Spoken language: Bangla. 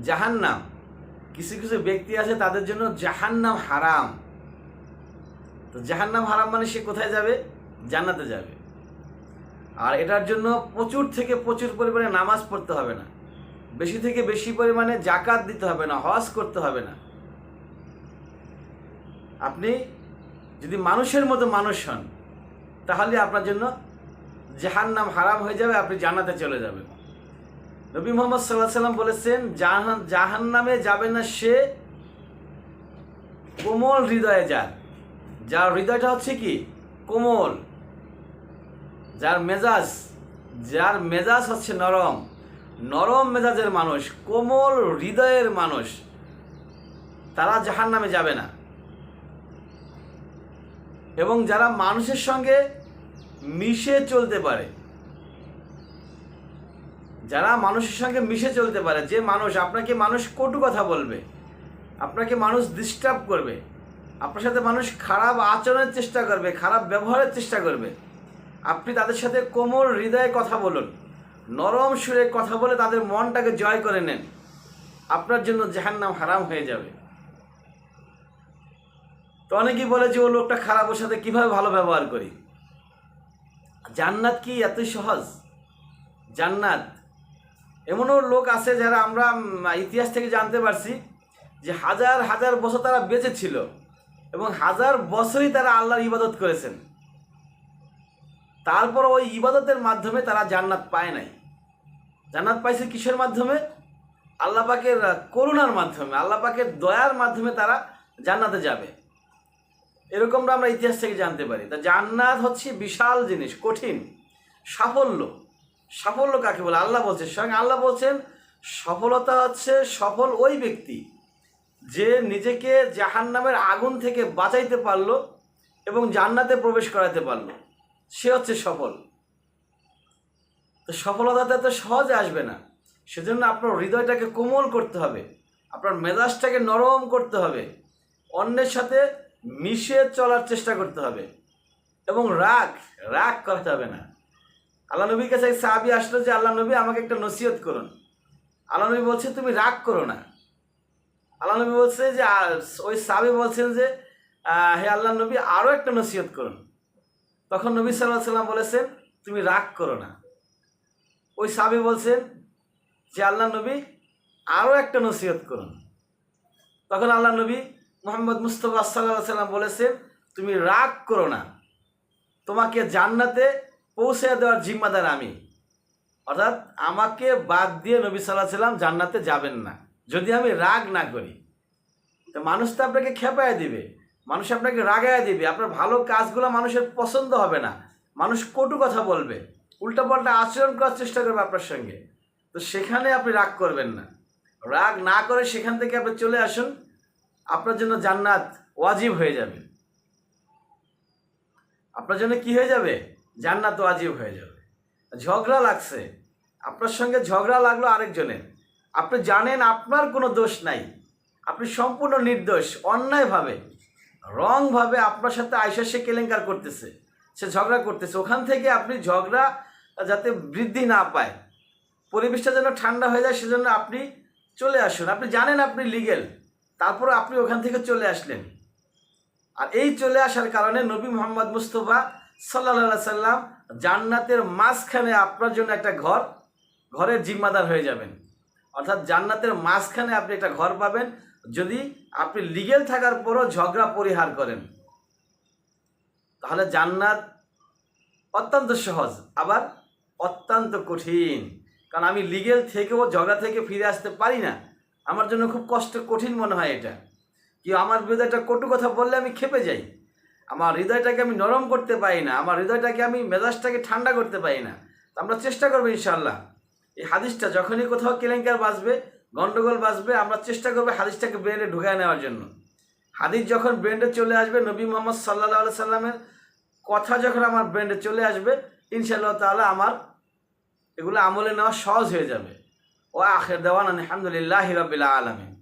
জাহান্নাম, কিছু কিছু ব্যক্তি আছে তাদের জন্য জাহান্নাম হারাম। তো জাহান্নাম হারাম মানে সে কোথায় যাবে? জান্নাতে যাবে। আর এটার জন্য প্রচুর থেকে প্রচুর পরিমাণে নামাজ পড়তে হবে না, বেশি থেকে বেশি পরিমাণে জাকাত দিতে হবে না, হজ করতে হবে না। আপনি যদি মানুষের মতো মানুষ হন তাহলে আপনার জন্য জাহান্নাম হারাম হয়ে যাবে, আপনি জান্নাতে চলে যাবেন। নবী মুহাম্মদ সাল্লাল্লাহু আলাইহি ওয়াসাল্লাম বলেছেন, জাহান্নামে যাবে না সে কোমল হৃদয়ে যার হৃদয়টা হচ্ছে কি কোমল, যার মেজাজ হচ্ছে নরম মেজাজের মানুষ, কোমল হৃদয়ের মানুষ, তারা জাহান্নামে যাবে না। এবং যারা মানুষের সঙ্গে মিশে চলতে পারে, যে আপনাকে মানুষ কটু কথা বলবে, আপনাকে মানুষ ডিস্টার্ব করবে, আপনার সাথে মানুষ খারাপ আচরণের চেষ্টা করবে, খারাপ ব্যবহারের চেষ্টা করবে, আপনি তাদের সাথে কোমল হৃদয়ে কথা বলুন, নরম সুরে কথা বলে তাদের মনটাকে জয় করে নেন, আপনার জন্য জাহান্নাম হারাম হয়ে যাবে। তো অনেকেই বলে যে ও লোকটা খারাপ, ওর সাথে কীভাবে ভালো ব্যবহার করি। জান্নাত কি এতই সহজ? জান্নাত, এমনও লোক আছে যারা আমরা ইতিহাস থেকে জানতে পারছি যে হাজার হাজার বছর তারা বেঁচে ছিল এবং হাজার বছরই তারা আল্লাহর ইবাদত করেছেন, তারপর ওই ইবাদতের মাধ্যমে তারা জান্নাত পায় নাই। জান্নাত পাইছে কিসের মাধ্যমে? আল্লাহ পাকের করুণার মাধ্যমে, আল্লাহ পাকের দয়ার মাধ্যমে তারা জান্নাতে যাবে। এরকমটা আমরা ইতিহাস থেকে জানতে পারি। তা জান্নাত হচ্ছে বিশাল জিনিস, কঠিন। সাফল্য কাকে বলে? আল্লাহ বলছেন, স্বয়ং আল্লাহ বলছেন সফলতা হচ্ছে সফল ওই ব্যক্তি যে নিজেকে জাহান্নামের আগুন থেকে বাঁচাইতে পারলো এবং জান্নাতে প্রবেশ করাতে পারলো, সে হচ্ছে সফল। তো সফলতাতে তো সহজে আসবে না, সেজন্য আপনার হৃদয়টাকে কোমল করতে হবে, আপনার মেজাজটাকে নরম করতে হবে, অন্যের সাথে মিশে চলার চেষ্টা করতে হবে এবং রাগ করা যাবে না। আল্লাহ নবীর কাছে এক সাহাবী আসলো যে আল্লাহ নবী আমাকে একটা নসিহত করুন। আল্লাহ নবী বলছে তুমি রাগ করো না। আল্লাহ নবী বলছে যে, ওই সাহাবী বলছেন যে হে আল্লাহ নবী আরও একটা নসিহত করুন। তখন নবী সাল্লাল্লাহু আলাইহি ওয়াসাল্লাম বলেছেন তুমি রাগ করো না। ওই সাহাবী বলছেন যে আল্লাহ নবী আরও একটা নসিহত করুন। তখন আল্লাহ নবী মুহাম্মদ মুস্তাফা সাল্লাল্লাহু আলাইহি ওয়াসাল্লাম বলেছেন তুমি রাগ করো না, তোমাকে জান্নাতে পৌঁছে দেওয়ার জিম্মাদার আমি। অর্থাৎ আমাকে বাদ দিয়ে নবী সাল্লাল্লাহু আলাইহি ওয়াসাল্লাম জান্নাতে যাবেন না যদি আমি রাগ না করি। তো মানুষ তো আপনাকে খেপায় দিবে, মানুষ আপনাকে রাগায় দিবে, আপনার ভালো কাজগুলো মানুষের পছন্দ হবে না, মানুষ কটু কথা বলবে, উল্টাপাল্টা আচরণ করার চেষ্টা করবে আপনার সঙ্গে। তো সেখানে আপনি রাগ করবেন না, রাগ না করে সেখান থেকে আপনি চলে আসুন, আপনার জন্য জান্নাত ওয়াজিব হয়ে যাবে। আপনার জন্য কি হয়ে যাবে? জান্নাত ওয়াজিব হয়ে যাবে। ঝগড়া লাগছে, আপনার সঙ্গে ঝগড়া লাগলো আরেকজনের, আপনি জানেন আপনার কোনো দোষ নাই, আপনি সম্পূর্ণ নির্দোষ, অন্যায়ভাবে রংভাবে আপনার সাথে আয়সা সে কেলেঙ্কার করতেছে, সে ঝগড়া করতেছে, ওখান থেকে আপনি ঝগড়া যাতে বৃদ্ধি না পায়, পরিবেশটা যেন ঠান্ডা হয়ে যায়, সেজন্য আপনি চলে আসুন। আপনি জানেন আপনি লিগেল, তারপরে আপনি ওখান থেকে চলে আসলেন। আর এই চলে আসার কারণে নবী মুহাম্মদ মুস্তাফা সাল্লাল্লাহু আলাইহি সাল্লাম জান্নাতের মাঝখানে আপনার জন্য একটা ঘরের জিম্মাদার হয়ে যাবেন। অর্থাৎ জান্নাতের মাঝখানে আপনি একটা ঘর পাবেন যদি আপনি লিগেল থাকার পরও ঝগড়া পরিহার করেন। তাহলে জান্নাত অত্যন্ত সহজ, আবার অত্যন্ত কঠিন। কারণ আমি লিগেল থেকেও ঝগড়া থেকে ফিরে আসতে পারি না, আমার জন্য খুব কঠিন মনে হয় এটা। কেউ আমার হৃদয়টা কটু কথা বললে আমি ক্ষেপে যাই, আমার হৃদয়টাকে আমি নরম করতে পারি না, আমার হৃদয়টাকে আমি মেজাজটাকে ঠান্ডা করতে পারি না। তো আমরা চেষ্টা করবো ইনশাআল্লাহ, এই হাদিসটা যখনই কোথাও কেলেঙ্কার বাজবে, গন্ডগোল বাজবে, আমরা চেষ্টা করবো হাদিসটাকে ব্রেনে ঢুকায় নেওয়ার জন্য। হাদিস যখন ব্রেনে চলে আসবে, নবী মুহাম্মদ সাল্লাল্লাহু আলাইহি সাল্লামের কথা যখন আমার ব্রেনে চলে আসবে, ইনশাআল্লাহ তাআলা আমার এগুলো আমলে নেওয়া সহজ হয়ে যাবে। ও আখির দাওয়ানা আলহামদুলিল্লাহি রাব্বিল আলামিন।